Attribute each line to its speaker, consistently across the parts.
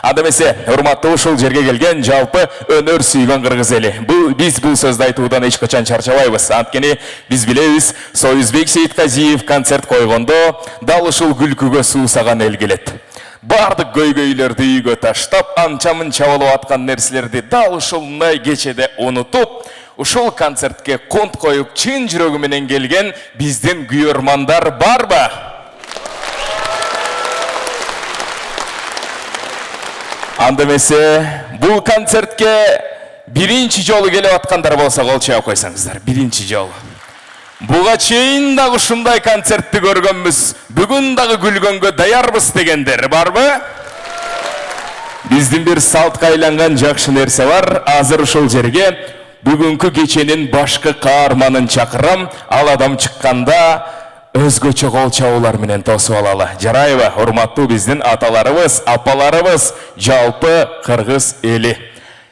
Speaker 1: Анда эмесе, урматтуу ушул жерге келген жалпы өнөр сүйгөн кыргыз эли. Биз бул сөздү айтуудан эч качан чарчабайбыз. Анткени биз билебиз, Союзбек Сейитказиев концерт койгондо дал ушул күлкүгө суусаган эл келет. Бардык көйгөйлөрдү үйгө таштап, анча-мынча болуп аткан нерселерди дал ушундай кечеде унутуп, ушул концертке конт коюп, чын жүрөгү менен келген биздин күйөрмандар барбы? Анда эмесе, бул концертке биринчи жолу келип аткандар болсо кол чаап койсоңуздар. Биринчи жолу. Буга чейин дагы ушундай концертти көргөнбүз, бүгүн дагы күлгөнгө даярбыз дегендер барбы? Биздин бир салтка айланган жакшы нерсе бар. Азыр ушул жерге бүгүнкү кеченин башкы каарманын чакырам. Ал адам чыкканда өзгөчө кол чабуулар менен тосуп алалы. Жарайбы, урматтуу биздин аталарыбыз, апаларыбыз, жалпы кыргыз эли.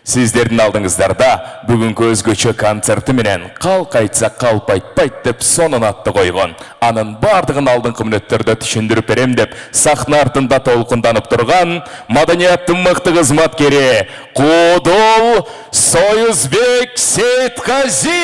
Speaker 1: Сиздердин алдыңыздарда бүгүнкү өзгөчө концерти менен калк айтса калп айтпайт деп сонун атты койгон. Анын бардыгын алдыңкы мүнөттөрдө түшүндүрүп берем деп сахна артында толкунданып турган маданияттын мыкты кызматкери Кудул Союзбек Сейитказиев!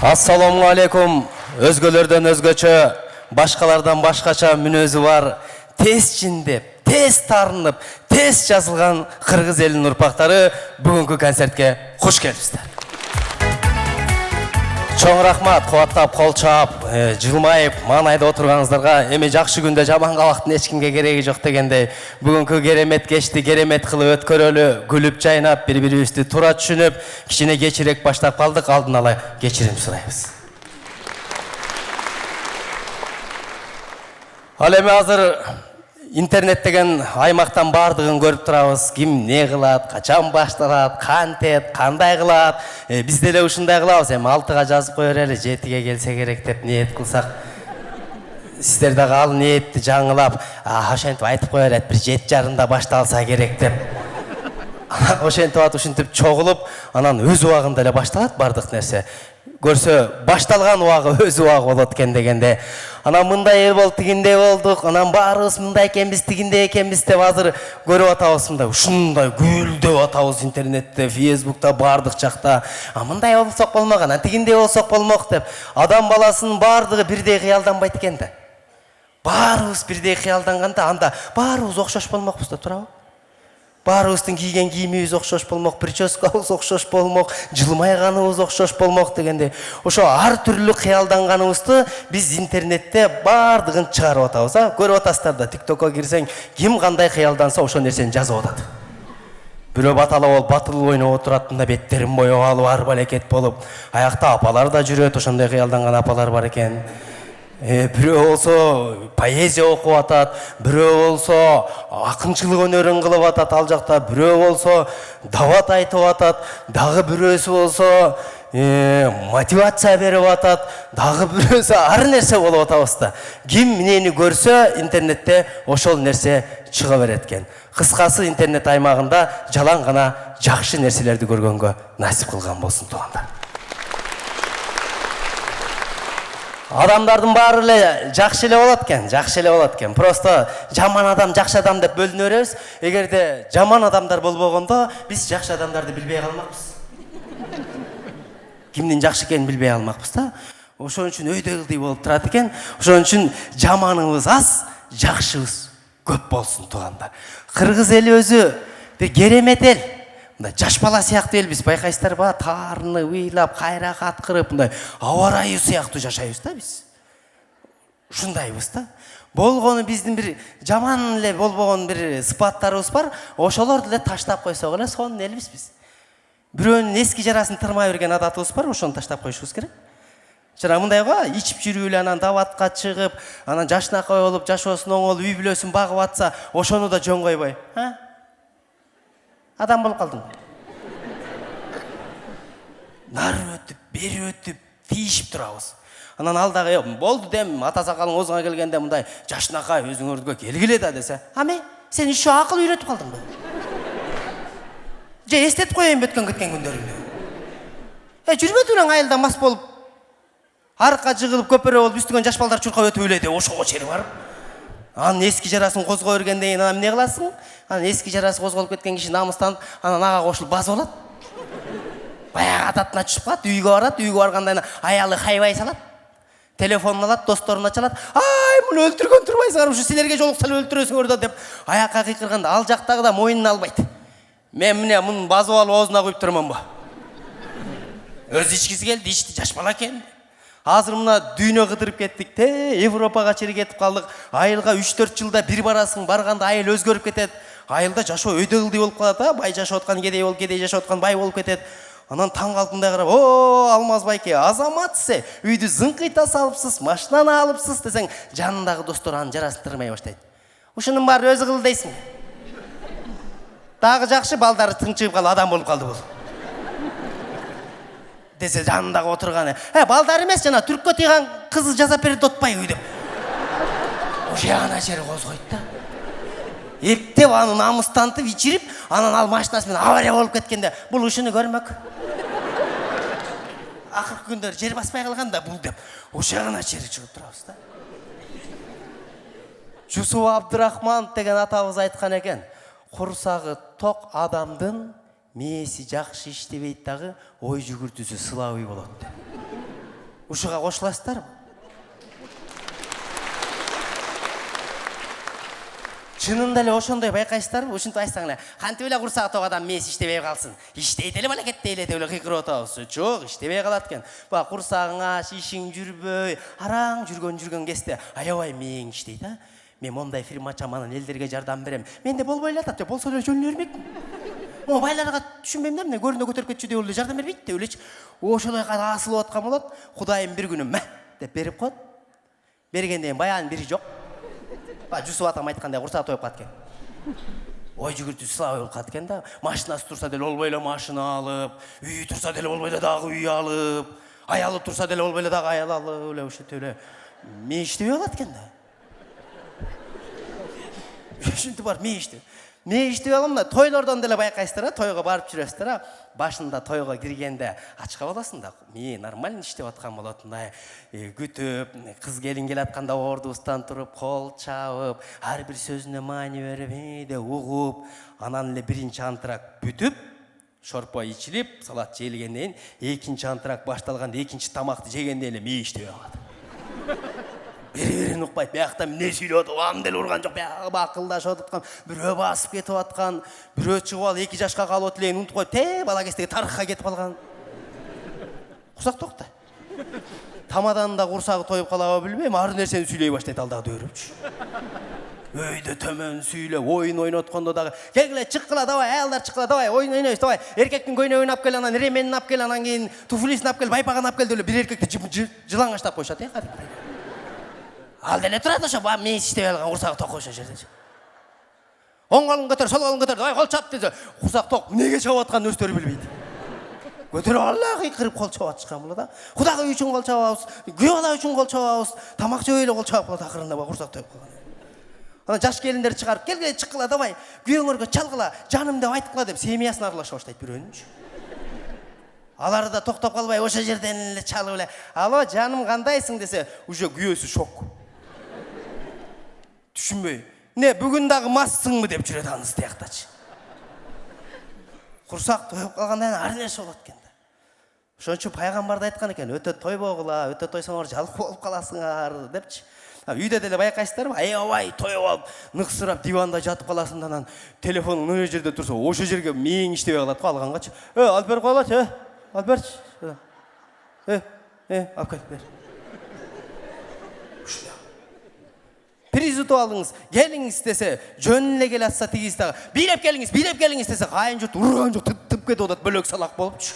Speaker 2: Ассаламу алейкум. Өзгөлөрдөн өзгөчө, башкалардан башкача мүнөзү бар, тез чиндеп, тез тарынып, тез жазылган кыргыз элинин урпактары бүгүнкү концертке куш келипсиздер. Чоң рахмат, кубаттап, кол чаап, жылмайып, маанайда отурганыңыздарга. Эми жакшы күндө жаман кабактын эч кимге кереги жок дегендей, бүгүнкү керемет кечти керемет кылып өткөрөлү, күлүп жайнап, бири-бирибизди туура түшүнүп, кичине кечирээк баштап калдык, алдын ала кечирим сурайбыз. Ал эми азыр интернет деген аймактан бардыгын көрүп турабыз. Ким не кылат, качан башталат, кантет, кандай кылат. Биз деле ушундай кылабыз. Эми 6-га жазып коер эле, 7-ге келсе керек деп ниет кылсак. Сиздер дагы ал ниетти жаңылап, ошентип айтып коер эт, бир 7:30-да башталса керек деп. Ошентип атып, ушинтип чогулуп, анан өз убагында эле башталат бардык нерсе. Көрсө, башталган убагы өз убагы болот экен дегенде. Анан мындай эл болуп, тигиндей болдук, анан баарыбыз мындай экенбиз, тигиндей экенбиз деп азыр көрүп атабыз мындай. Ушундай гүлдөп атабыз интернетте, Фейсбукта, бардык жакта. Мындай болсок болмок, анан тигиндей болсок болмок деп. Адам баласынын бардыгы бирдей кыялданбайт экен да. Баарыбыз бирдей кыялданганда, анда баарыбыз окшош болмокпуз да, туурабы? Баарыбыздын кийген кийимибиз окшош болмок, прическабыз окшош болмок, жылмайганыбыз окшош болмок дегенде, ошо ар түрлүү кыялданганыбызды биз интернетте бардыгын чыгарып атабыз. Көрүп атасыздар да, TikTokко кирсең, ким кандай кыялданса ошо нерсени жазып атат. Бирөө батала болуп, батыл ойноп отурат, мында беттерин боеп алып, ар балекет болуп, аякта апалар да жүрөт, ошондой кыялданган апалар бар экен. Бирөө болсо поэзия окуп атат, бирөө болсо акынчылык өнөрүн кылып атат ал жакта, бирөө болсо дават айтып атат, дагы бирөөсү болсо мотивация берип атат, дагы бирөөсү ар нерсе болуп атабыз да. Ким эмнени көрсө интернетте ошол нерсе чыга берет экен. Кыскасы, интернет аймагында жалаң гана жакшы нерселерди көргөнгө насип кылган болсун туугандар. Адамдардын баары эле жакшы эле болот экен, жакшы эле болот экен. Просто жаман адам, жакшы адам деп бөлүнө беребиз. Эгерде жаман адамдар болбогондо, биз жакшы адамдарды билбей калмакпыз. Кимдин жакшы экенин билбей калмакпыз да. Ошон үчүн өйдө кылдый болуп турат экен. Ошон үчүн жаманыбыз аз, жакшыбыз көп болсун туугандар. Кыргыз эли өзү бир керемет эл. Жаш бала сыяктуу элбиз, байкайсыздар ба? Таарынып, ыйлап, кайра каткырып, мындай аба ырайы сыяктуу жашайбыз да биз. Ушундайбыз да. Болгону биздин бир жаман эле болбогон бир сыпаттарыбыз бар. Ошолорду эле таштап койсок эле сонун элбиз биз. Бирөөнүн эски жарасын тырмай берген адатыбыз бар, ошону таштап коюшубуз керек. Жана мындай го, ичип жүрүп эле анан даватка чыгып, анан жашнакай болуп, жашоосун оңолуп, үй бүлөсүн багып атса, ошону да жөн койбой, Адам болып қалдың. Нары өтіп, бері өтіп, тиішіп тұрабыз. Анан алдағы болды дем, ата сақалың озыңа келгенде мындай жашынақа өзіңөрдүгө келгиле да десе. Аме, сен еще ақыл үйретіп қалдың ба? Же естетіп қояйын бөткен кеткен күндеріңді. Жүрбеді өлең айылда мас болып, арқа жығылып көпіре болып, үстіген жаш балдар чурқа өтіп өледі, ошоға чері барып. Анан ескі жарасын қозға өргендейін, анан не қыласың? Анан ескі жарасы қозғалып кеткен киши намыстанып, анан аға қошылып баз болады. Баяғы ататына түшіп қалады, үйге барады, үйге барғанда аялы хайвай салады. Телефонын алады, досторына чалады. Ай, мұны өлтірген тұрмайсыңар, ұшы сілерге жолықсал өлтіресіңер да деп аяққа қиқырғанда ал жақтағы да мойнын албайды. Мен міне мұның базып алып аузына қойып тұрман ба. Өз ішкісі келді, ішті жаш бала екен. Азыр мына дүйнө қыдырып кеттік те, Европаға чері кетіп қалдық. Айылға 3-4 жылда бір барасың, барғанда айыл өзгөріп кетеді. Айылда жашоо өйдөгілдей болып қалады, бай жашоо отқан кедей болып, кедей жашоо отқан бай болып кетеді. Анан таң қалпында қарап, о, Алмаз байке, азамат се, үйді зыңқита салыпсыз, машинаны алыпсыз десең, жанындағы достар аны жарасын тырмай баштайды. Ушының бары өзі қыл дейсің. Дағы жақшы балдары тыңчығып қал, адам болып қалды бұл. Десе жанындағы отырғаны, балдар емес жана түркке тыйған қызы жасап береді отпай үй деп. Оше ана жері қоз қойды да. Ептеп аны намыстантып, ичіріп, анан ал машинасымен авария болып кеткенде, бұл үшіні көрмек. Ақырғы күндер жер баспай қалғанда бұл деп, оше ана жері шығып тұрабыз да. Жусуп Абдырахман деген атабыз айтқан екен, құрсағы тоқ адамдың мээси жакшы иштебейт дагы ой жүгүртүүсү сылабый болот. Ушуга кошуласыздарбы? Чынында эле ошондой байкайсыздарбы? Ушинтип айтсаң эле, кантип эле курсагы ток адам мээси иштебей калсын? Иштейт эле балакетте эле деп эле кыйкырып атабыз. Жок, иштебей калат экен. Бак курсагың аш, ишиң жүрбөй, араң жүргөн кезде аябай мээң иштейт, а? Мен мондай фирма ачам, анан элдерге жардам берем. Менде болбой эле атат, болсо эле жөн бермекмин. О, байларға түшінбеймін да, міне көрінді көтеріп кетші де олы жардам бермейді де, өлечі. Ошолай қада асылып отқан болады, Құдайым бір күні мә деп беріп қойды. Бергенден баян бірі жоқ. Жүсіп атам айтқандай құрсақ тойып қаткен. Ой жүгірті сылау өл қаткен да, машинасы тұрса дәл ол байлы машина алып, үй тұрса дәл ол байлы дағы үй алып, аялы тұрса дәл ол байлы дағы аял алып, өлі өші төлі. Мен іштебей алаткен да. Үшінті бар, мен іштебей. Мен иштеп алам да, тойлордон деле байкайсыздар, тойго барып жүрөсүздөр, башында тойго киргенде ачка болосуң да, мен нормально иштеп аткан болот, мындай күтүп, кыз келин келатканда ордубуздан туруп, кол чабып, ар бир сөзүнө маани берип, де угуп, анан эле биринчи антракт бүтүп, шорпо ичилип, салат жегенден кийин экинчи антракт башталганда экинчи тамакты жегенден эле мен иштеп алат. Бери-берин ұқпайды, бияқта не сөйлеп отыр, андел ұрған жоқ, бияғы ақылдашып отқан, бірөө басып кетіп отқан, бірөө шығып ал, 2 жашқа қалып отылейін, ұмытып қойып, бала кездегі тарихқа кетіп қалған. Құрсақ тоқта. Тамаданында құрсағы тойып қалаға білмеймін, ар нәрсені сөйлей баштайды алдағы дөйіріп. Өйді төмен сөйлеп, ойын ойнатқанда дағы, келгіле шыққыла, давай, аялдар шыққыла, давай, ойын ойнайыз, давай, еркектің көйнегін ап кел, анан ременін ап кел, анан кейін туфлисін ап кел, байпағын ап кел, бір еркекті жылаңаштап қойшады, Алделе тұрады ошо, мен иштеп алған құрсағы тоқ ошо жерде. Оң қолын көтер, сол қолын көтер, давай қол чап десе, құрсақ тоқ неге чап атқанын өздері білмейді. Көтер Аллах қырып қол чап атышқан болады. Құдағы үшін қол чабабыз, күйеу бала үшін қол чабабыз, тамақ жеуелі қол чабып қалады ақырында құрсақ тойып қалған. Ана жаш келіндер шығарып, келгеле шыққыла, давай, күйеуіңерге чалғыла, жаным деп айтқыла деп семьясын аралаша баштайды біреуінің. Алары да тоқтап қалбай, ошо жерден эле чалып эле, алло, жаным қандайсың десе, уже күйөөсү шок. Түшінбей, не бүгін дағы массыңмы деп жүреді аңыз тияқтачы. Құрсақ тойып қалғандан ар нәрсе болады кенді. Шон үшін пайғамбарды айтқан екен, өте той боғыла, өте тойсаңар жалқы болып қаласыңар депші. Үйде деле байқайсыздар ма? Аябай тойып алып, нықсырап диванда жатып қаласыңдан телефоның мына жерде тұрса, ошо жерге мен иштебей қалады ғой алғанғачы. Алып беріп қалады, алып берші. Алып кел, бер. Приз ұтып алдыңыз, келіңіз десе, жөніне кел атса тегіз дағы. Билеп келіңіз десе, қайын жұрт, ұрған жоқ, түп кетіп одат, бөлек салақ болып түш.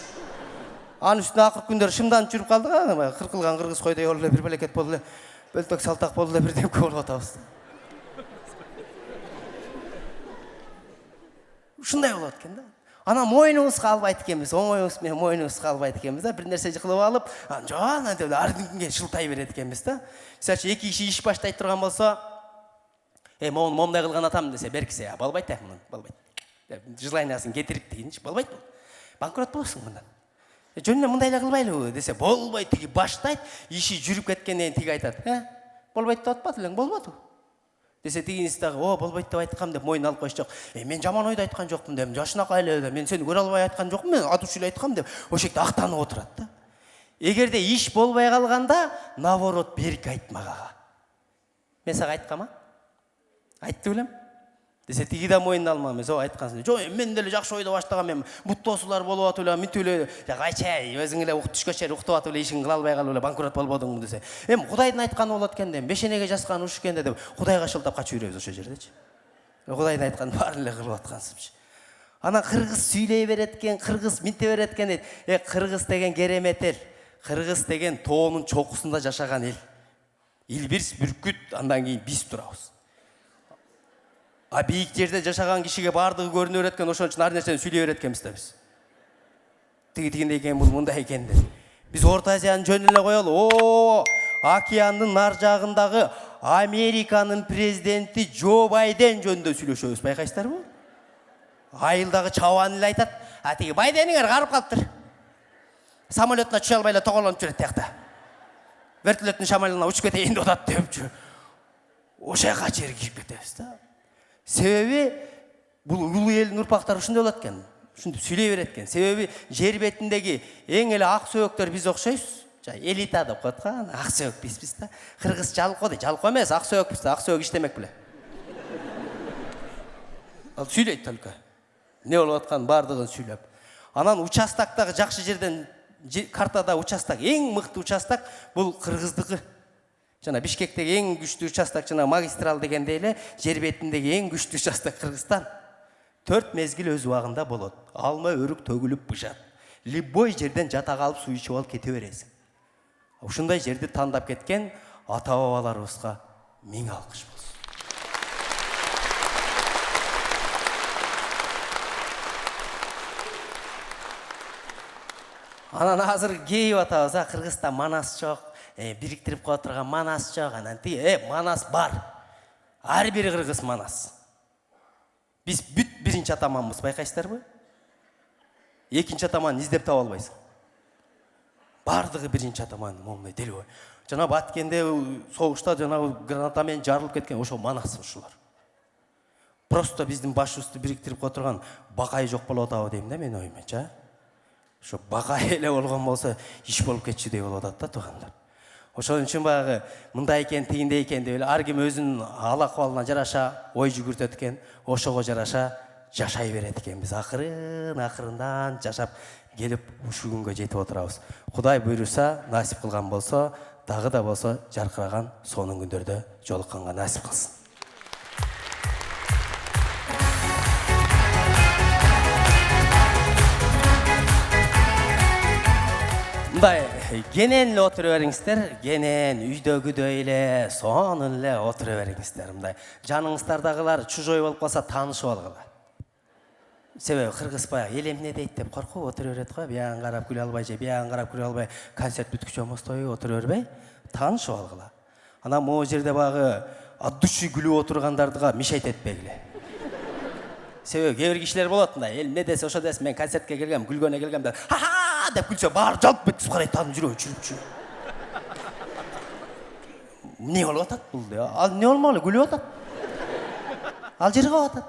Speaker 2: Аның үстіне ақыр күндер шымдан жүріп қалды ға, қырқылған қырғыз қойдай олы бір бәлекет болды, бөлтек салтақ болды, бір деп көп олып атабыз. ушундай болот экен да. Ана мойнубузга албайт экенбиз, оңоюбуз менен мойнубузга албайт экенбиз да. Бир нерсе кылып алып, жана деп ардыңге шылтай берет экенбиз да. Мисалы үчүн эки киши иш баштайт турган болсо, мону момундай кылган атам десе, беркисе, болбойт да, мунун болбойт. Деп желаниясын кетирип дегенчи, болбойт. Банкрот болосуң мындан. Жөн эле мындай эле кылбайлыбы десе, болбойт, тиги баштайт, иши жүрүп кеткенден тиги айтат. Болбойт деп атпады элең, болбоду. Десе тигинisi дагы, болбойт деп айткам деп мойнун алып койчу. Мен жаман ойду айткан жокмун деп, жашынакай эле, мен сени көрө албай айткан жокмун, мен ат үчүн айткам деп, ошол жерде актанып отурат да. Эгерде иш болбой калганда, наоборот берки айтмага. Мен сага айткам, айтты белем. Десе тиги да мойнун алмам, мен айткансың. Жок, мен деле жакшы ойдо баштагам, мен буттоосулар болуп атып эле, мынтип эле, кайчай, өзүң эле түшкөчөр уктуп атып эле ишин кыла албай калып эле банкрот болбодуңбу десе. Кудайдын айтканы болот экен деп, бешенеге жазган уш экен деп, Кудайга шылтап качып жүрөбүз ошол жердечи. Кудайдын айтканын баарын эле кылып аткансызчы. Анан кыргыз сүйлөй берет экен, кыргыз минте берет экен дейт. Кыргыз деген керемет эл. Кыргыз деген тоонун чокусунда жашаган эл. Илбирс, бүркүт, андан кийин биз турабыз. Бийик жерде жашаган кишиге баардыгы көрүнө берет экен, ошон үчүн ар нерсени сүйлөй берет экенбиз да биз. Тигиндей экен, бул мындай экен деп. Биз Орто Азияны жөн эле коелу. Океандын нар жагындагы Американын президенти Джо Байден жөнүндө сүйлөшөбүз, байкайсыздарбы? Айылдагы чабан эле айтат, тиги Байдениңер карып калыптыр. Самолетуна түшө албай эле тоголонуп жүрөт тиякта. Вертолеттун шамалына учуп кетейин деп атат депчү. Ошол жака чейин кирип кетебиз да. Себеби бул улуу элдин урпактары ушундай болот экен. Ушинтип сүйлөй берет экен. Себеби жер бетиндеги эң эле ак сөбөктөр биз окшойбуз. Элита деп коет го, ак сөбөк бизбиз да. Кыргыз жалко дейт. Жалко эмес, ак сөбөкбүз да. Ак сөбөк иштемек беле. Ал сүйлөйт только. Не болуп атканын баардыгын сүйлөп. Анан участоктогу жакшы жерден картада участок, эң мыкты участок бул кыргыздыкы. Жана Бишкектеги эң күчтүү участок жана магистрал дегенде эле жер бетиндеги эң күчтүү участок Кыргызстан. 4 мезгил өз убагында болот. Алма өрүк төгүлүп бышат. Любой жерден жата калып суу ичип алып кете бересиң. Ушундай жерди тандап кеткен ата-бабаларыбызга миң алкыш болсун. Анан азыр кейип атабыз, Кыргызстан Манас жок. Бириктирип коя турган Манас жок, анан Манас бар. Ар бир кыргыз Манас. Биз бүт биринчи атаманбыз, байкайсыздарбы? Экинчи атаман издеп таба албайсың. Бардыгы биринчи атаман, момундай делбой. Жана Баткенде согушта жанагы граната менен жарылып кеткен ошо Манас ушулар. Просто биздин башыбызды бириктирип коя турган Бакай жок болуп атабы дейм да мен оюмча. Ошо Бакай эле болгон болсо иш болуп кетчү болуп атат да туугандар. Ошон үчүн баягы мындай экен, тигиндей экен деп эле ар ким өзүнүн ал-акыбалына жараша ой жүгүртөт экен, ошого жараша жашай берет экенбиз. Акырындан жашап келип ушул күнгө жетип отурабыз. Кудай буйруса, насип кылган болсо, дагы да болсо жаркыраган сонун күндөрдө жолукканга насип кылсын. Мындай кенен эле отура бериңиздер, кенен үйдөгүдөй эле, сонун эле отура бериңиздер. Мындай жаныңыздардагылар чужой болуп калса таанышып алгыла. Себеби кыргыз баягы эл эмне дейт деп коркуп отура берет го, биягын карап күлө албай же биягын карап күлө албай концерт бүткүчө болмостой отура бербей, таанышып алгыла. Анан могу жерде баягы от души күлүп отургандардыга мешайт этпегиле. Себеби кээ бир кишилер болот мындай, эл эмне десе ошо десин, мен концертке келгем, күлгөнө келгем деп, ха-ха деп күлсө, баары жалп кетип карайт, анын жүрөгү чүрүпчү. Эмне болуп атат бул деп? Ал эмне болмоклу, күлүп атат. Ал жыргап атат.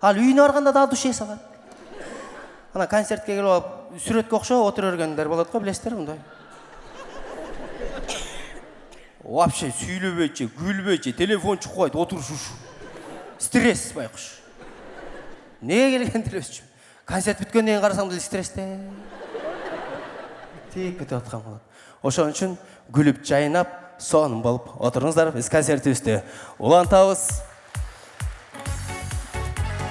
Speaker 2: Ал үйүнө барганда дагы душ эс алат. Ана концертке келип алып, сүрөткө окшоп отура бергендер болот го, билесиздерби мындай? Вообще сүйлөбөйчү, күлбөйчү, телефон чукпайт, отуруш ушу. Стресс байкуш. Неге келгендир өзчү? Концерт бүткөндөн кийин карасаң деле стрессте. Тик кетип аткан болот. Ошон үчүн күлүп жайнап, сонун болуп отуруңуздар. Биз концертибизди улантабыз.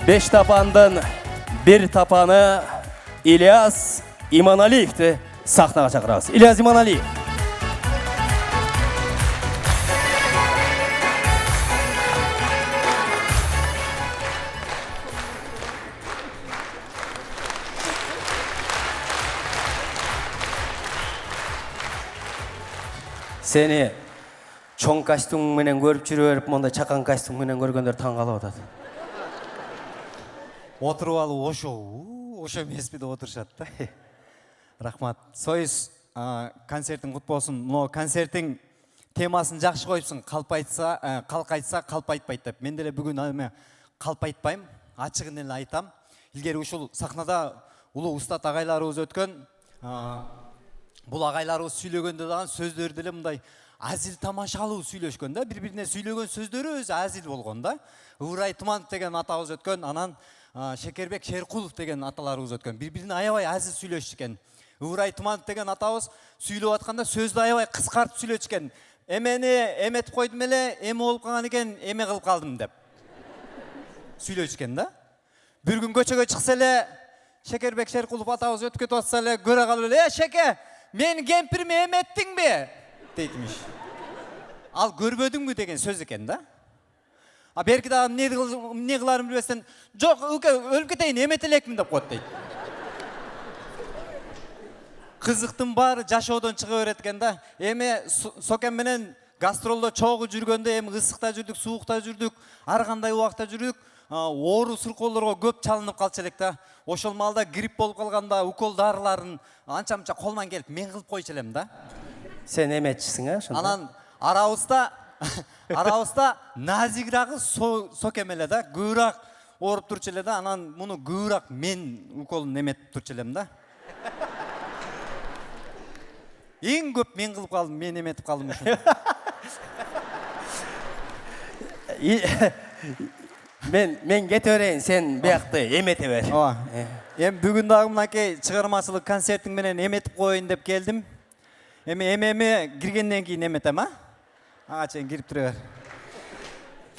Speaker 2: 5 тапандын бир тапаны Ильяс Иманалиевди сахнага чакырабыз. Ильяс Иманалиев. Seni чоң костюм менен көрүп жүрө берип, мондай чакан костюм менен көргөндөр таң калып атат.
Speaker 3: Отырып алып ошо эмеспи деп отурушат да. Рахмат. Союз концертиң кут болсун. Мына концертиң темасын жакшы коюпсуң. Калп айтса, калп айтпайт деп. Мен деле бүгүн эме калп айтпайм. Ачыгын эле айтам. Илгери ушул сахнада улуу устат агайларыбыз өткөн. Бул агайларыбыз сүйлөгөндө дагы сөздөрү деле мындай азил тамашалуу сүйлөшкөн да. Бири-бирине сүйлөгөн сөздөрү өзү азил болгон да. Ыбырай Туманов деген атабыз өткөн, анан Шекербек Шеркулов деген аталарыбыз өткөн. Бири-бирине аябай азил сүйлөшчү. Ыбырай Туманов деген атабыз сүйлөп атканда сөздү аябай кыскартып сүйлөчү. Эмени эметип койдум эле, эме болуп калган экен, эме кылып калдым деп. Сүйлөчү да. Бир күн көчөгө чыкса эле Шекербек Шеркулов атабыз өтүп кетип атса эле көрө калып эле, Шеке, менин кемпириме эметтиңби? Дейтимиш. Ал көрбөдүңбү деген сөз экен да. Берки дагы эмне кыларын билбестен, жок, өлүп кетейин, эмете элекмин деп коет дейт. Кызыктын баары жашоодон чыга берет экен да. Эми Сокен менен гастролдо чогуу жүргөндө эми ысыкта жүрдүк, суукта жүрдүк, ар кандай убакта жүрдүк. Оору суркоолорго көп чалынып калчу элек да. Ошол маалда грипп болуп калганда укол дарыларын анча-мынча колман келип мен кылып койчу элем да.
Speaker 2: Сен эметчисиң, ошондо.
Speaker 3: Анан арабызда назигирагы Сокен эле да, көбүрөөк ооруп турчу эле да. Анан муну көбүрөөк мен уколун эметип турчу элем да. Эң көп мен кылып калдым, мен эметип калдым ушуну.
Speaker 2: Мен кете берейин, сен биякты эмете бер.
Speaker 3: Ооба. Эми бүгүн дагы мынакей чыгармачылык концертиң менен эметип коеюн деп келдим. Эми киргенден кийин эметем, ага чейин кирип тура бер.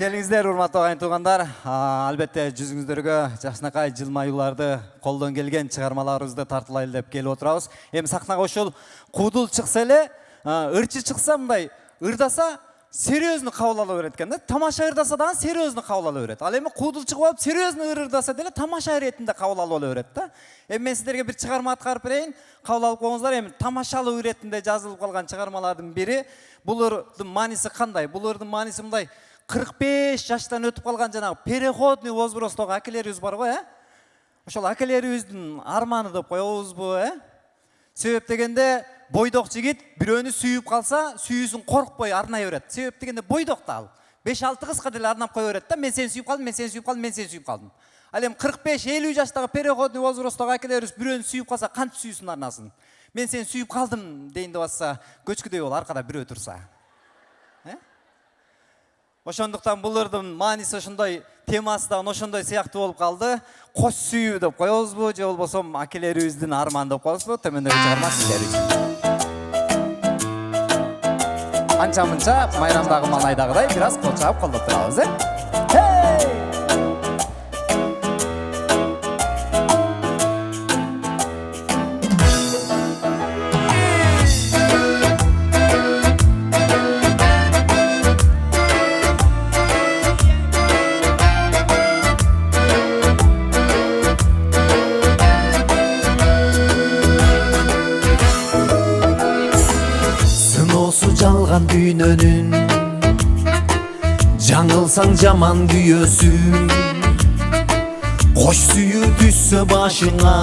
Speaker 3: Келиңиздер, урматтуу агайын туугандар. Албетте жүзүңүздөргө жакшынакай жылмаюуларды, колдон келген чыгармаларыбызды тартуулайлы деп келип отурабыз. Эми сахнага ошол кудул чыкса эле, ырчы чыкса мындай ырдаса серьезно кабыл ала берет экен да. Тамаша ырдаса дагы серьезно кабыл ала берет. Ал эми кудул чыгып алып серьезно ырдаса деле тамаша иретинде кабыл алып берет да. Эми мен сиздерге бир чыгарма аткарып берейин. Кабыл алып коюңуздар. Эми тамашалуу иретинде жазылып калган чыгармалардын бири. Булардын мааниси кандай? Булардын мааниси мындай 45 жаштан өтүп калган жанагы переходный возрасттагы акелерибиз бар го, Ошол акелерибиздин арманы деп коебузбу, Себеп дегенде бойдок жигит бирөөнү сүйүп калса, сүйүүсүн коркпой арнай берет. Себеп дегенде бойдок да ал. 5-6 кызга деле арнап кое берет да. Мен сени сүйүп калдым, мен сени сүйүп калдым, мен сени сүйүп калдым. Ал эми 45-50 жаштагы переходный возрасттагы акелерибиз бирөөнү сүйүп калса, кантип сүйүүсүн арнасын? Мен сени сүйүп калдым дейин деп атса, көчкүдөй болуп аркада бирөө турса. Ошондуктан булардын мааниси ошондой, темасы да ошондой сыяктуу болуп калды. Кош сүйүү деп коебузбу, же болбосо акелерибиздин арманы деп коебузбу? Төмөндөгү чыгарма сиздер үчүн. Анча-мынча майрамдагы малайдагыдай бир аз кол чаап колдоп турабыз,
Speaker 4: жалган дүйнөнүн жаңылсаң жаман күйөөсү кош сүйүү түссө башыңа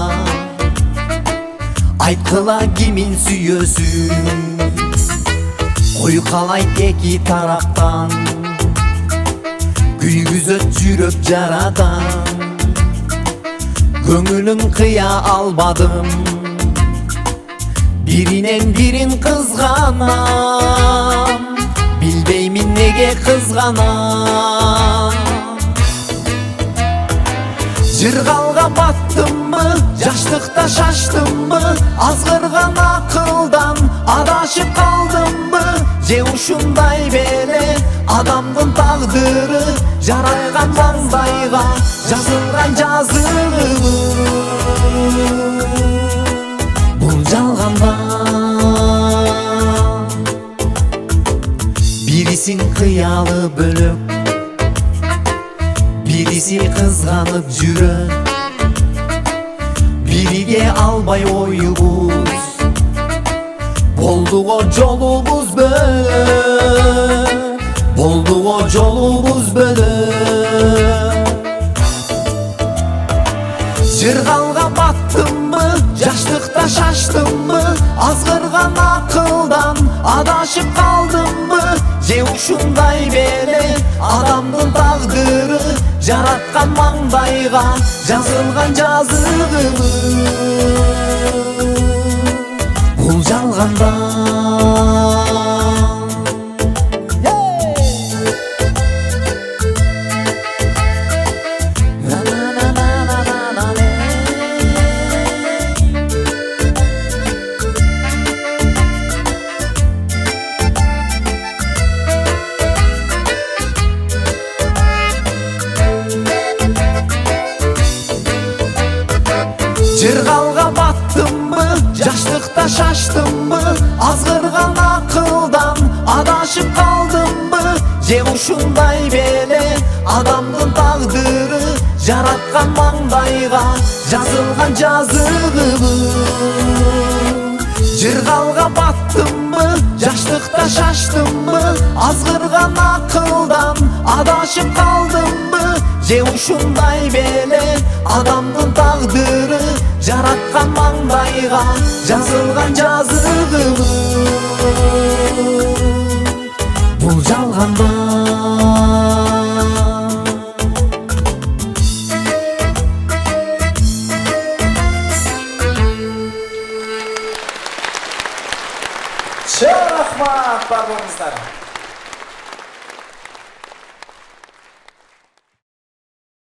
Speaker 4: айткыла кимин сүйөөсүн куйкалайт эки тараптан күйгүзөт жүрөк жарадан көңүлүн кыя албадым биринен бирин кызганам билбеймин неге кызганам жыргалга баттымбы жаштыкта шаштымбы азгырган акылдан адашып калдымбы же ушундай беле адамдын тагдыры жарайган маңдайга жазылган жазылыбы бул жалганда бирисин кыялы бөлөк бириси кызганып жүрөт бириге албай оюбуз болдуго жолубуз бөлөк жыргалга баттымбы, жаштыкта шаштымбы, азгырган акылдан адашып калдымбы, же ушундай беле адамдын тагдыры жараткан маңдайга жазылган жазыгыбы. Бул жалганда жыргалга баттымбы, жаштыкта шаштымбы, азгырган акылдан адашып калдымбы, же ушундай беле адамдын тагдыры жараткан маңдайга жазылган жазыгыбы. Жыргалга баттымбы, жаштыкта шаштымбы, азгырган акылдан адашып калдымбы, же ушундай беле адамдын тагдыры жараткан маңдайга жазылган жазыгыбы. Бул жалганда
Speaker 3: Рахмат, бар болыңыздар.